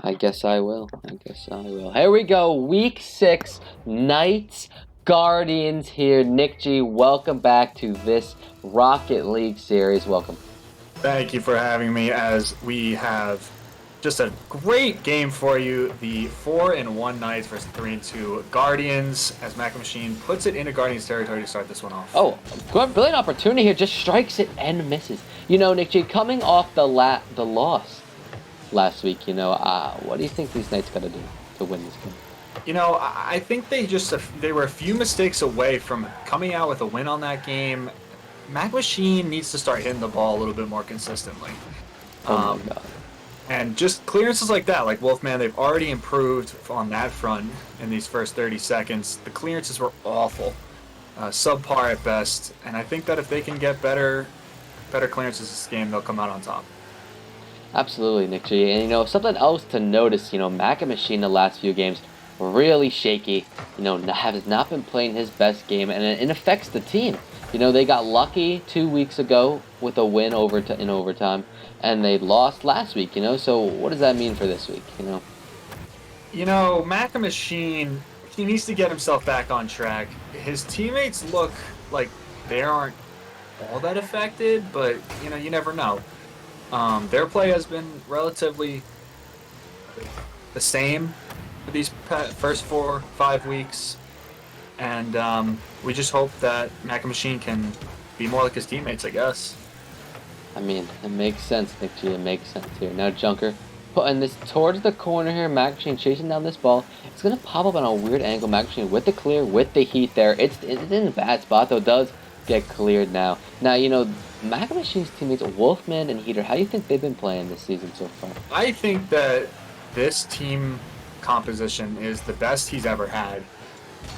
I guess I will. Here we go. Week 6, Knights, Guardians here. NickG, welcome back to this Rocket League series. Welcome. Thank you for having me, as we have just a great game for you. The 4-1 Knights versus 3-2 Guardians, as maccamachine puts it into Guardians territory to start this one off. Oh, brilliant opportunity here. Just strikes it and misses. You know, NickG, coming off the loss last week, what do you think these Knights got to do to win this game? You know, I think they were a few mistakes away from coming out with a win on that game. maccamachine needs to start hitting the ball a little bit more consistently. Oh my God. And just clearances like that, like Wolfman, they've already improved on that front in these first 30 seconds. The clearances were awful, subpar at best, and I think that if they can get better clearances this game, they'll come out on top. Absolutely, NickG. And something else to notice, maccamachine the last few games really shaky. Has not been playing his best game, and it affects the team. They got lucky 2 weeks ago with a win in overtime, and they lost last week. So what does that mean for this week? maccamachine, he needs to get himself back on track. His teammates look like they aren't all that affected, but you never know. Their play has been relatively the same for these first 4 or 5 weeks, and we just hope that maccamachine can be more like his teammates, I guess. I mean, it makes sense, NickG. It makes sense here. Now Junker putting this towards the corner here. maccamachine chasing down this ball. It's gonna pop up on a weird angle. maccamachine with the clear, with the heat there. It's in a bad spot though. Does get cleared now. Now maccamachine's teammates Wolfman and Heater. How do you think they've been playing this season so far? I think that this team composition is the best he's ever had.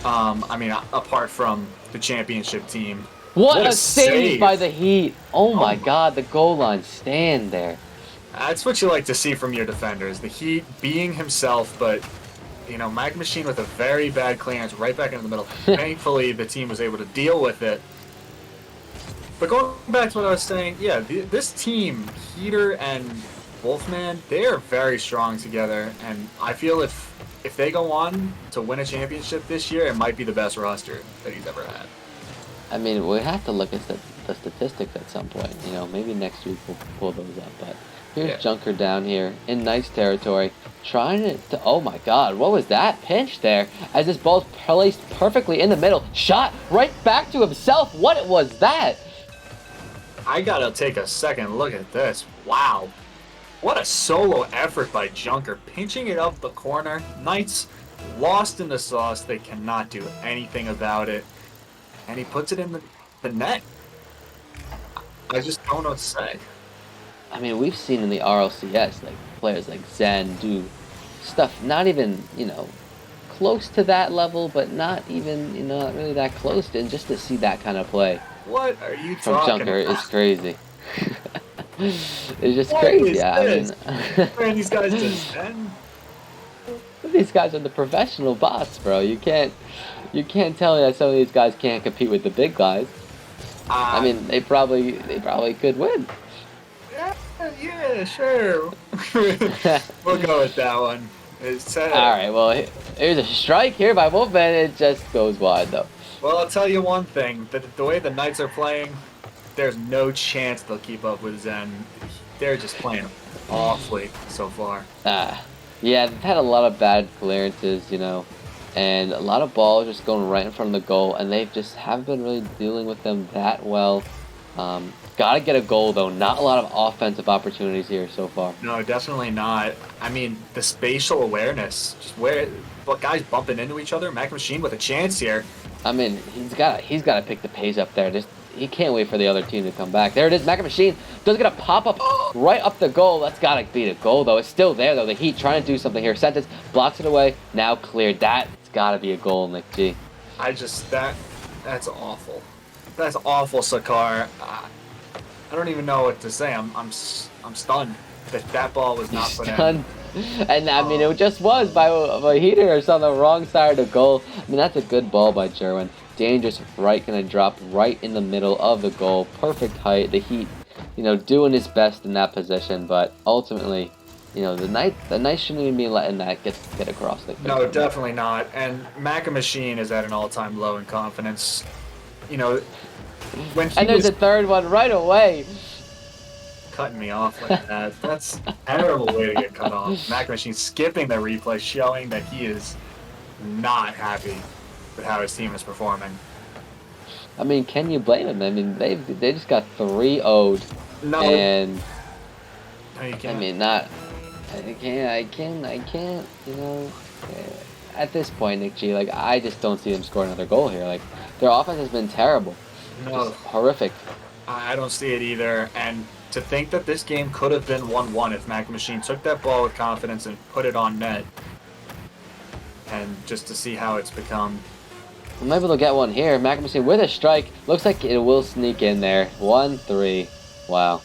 Apart from the championship team. What a save by the Heat! Oh my God, the goal line stand there. That's what you like to see from your defenders. The Heat being himself, but maccamachine with a very bad clearance right back into the middle. Thankfully, the team was able to deal with it. But going back to what I was saying, yeah, this team, Heater and Wolfman, they are very strong together, and I feel if they go on to win a championship this year, it might be the best roster that he's ever had. I mean, we have to look at the statistics at some point. Maybe next week we'll pull those up. But here's Junker down here in Knights territory, trying to. Oh my God, what was that pinch there? As this ball's placed perfectly in the middle, shot right back to himself. What was that? I gotta take a second look at this. Wow. What a solo effort by Junker, pinching it up the corner. Knights lost in the sauce. They cannot do anything about it. And he puts it in the net. I just don't know what to say. I mean, we've seen in the rlcs, like, players like Zen do stuff not even, close to that level, but not even, not really that close to, and just to see that kind of play. What are you from talking Junker about? is crazy. It's just crazy. Man, these guys just Zen. These guys are the professional bots, bro. You can't tell me that some of these guys can't compete with the big guys. I mean, they probably could win. Yeah, sure. We'll go with that one. All right. Well, here's a strike here by Wolfman. It just goes wide though. Well, I'll tell you one thing. The way the Knights are playing, there's no chance they'll keep up with Zen. They're just playing awfully so far. Yeah, they've had a lot of bad clearances, and a lot of balls just going right in front of the goal, and they just haven't been really dealing with them that well. Gotta get a goal, though. Not a lot of offensive opportunities here so far. No, definitely not. I mean, the spatial awareness, just where guys bumping into each other. maccamachine with a chance here. I mean, he's got to pick the pace up there. He can't wait for the other team to come back. There it is. maccamachine does get a pop-up right up the goal. That's got to be the goal, though. It's still there, though. The Heat trying to do something here. Sentence blocks it away. Now cleared. That's got to be a goal, NickG. That's awful. That's awful, Sakar. I don't even know what to say. I'm stunned that ball was not put in. And I mean, it just was by a Heater or on the wrong side of the goal. I mean, that's a good ball by Jerwin. Dangerous right, gonna drop right in the middle of the goal. Perfect height. The Heat, doing his best in that position, but ultimately, the Knights shouldn't even be letting that get across. Like No, definitely not. And maccamachine is at an all-time low in confidence. When he And there's was a third one right away. cutting me off like that, that's a terrible way to get cut off. Maccamachine skipping the replay, showing that he is not happy with how his team is performing. I mean, can you blame him? I mean, they just got 3-0'd. No. And No, you can't. I mean, not. I can't. At this point, NickG, like I just don't see them score another goal here. Like their offense has been terrible. No. Just horrific. I don't see it either. And to think that this game could have been 1-1 if maccamachine took that ball with confidence and put it on net. And just to see how it's become. I'm able to get one here. maccamachine with a strike. Looks like it will sneak in there. 1-3. Wow.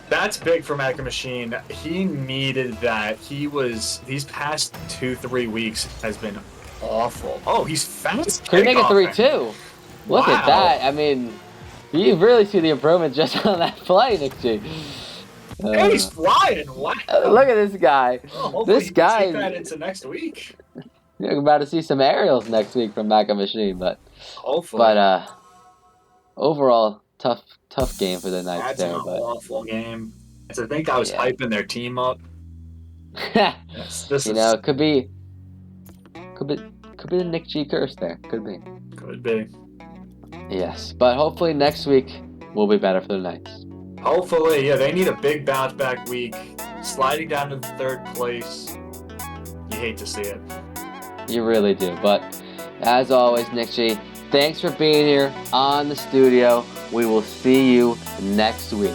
That's big for maccamachine. He needed that. These past 2-3 weeks has been awful. Oh, he's fast. Could make it 3-2. Look at Wow. that. I mean, you really see the improvement just on that play, NickG. And he's flying. Wow. Look at this guy. Oh, This you can guy. take that into next week. You're about to see some aerials next week from maccamachine, but Hopefully. Overall tough game for the Knights That's there. an But awful game. I think I was Yeah. hyping their team up. Yes, this is could be the NickG curse there. Could be. could be. Yes, but hopefully next week will be better for the Knights. Hopefully, yeah, they need a big bounce back week. Sliding down to the 3rd place. You hate to see it. You really do. But as always, NickG, thanks for being here on the studio. We will see you next week.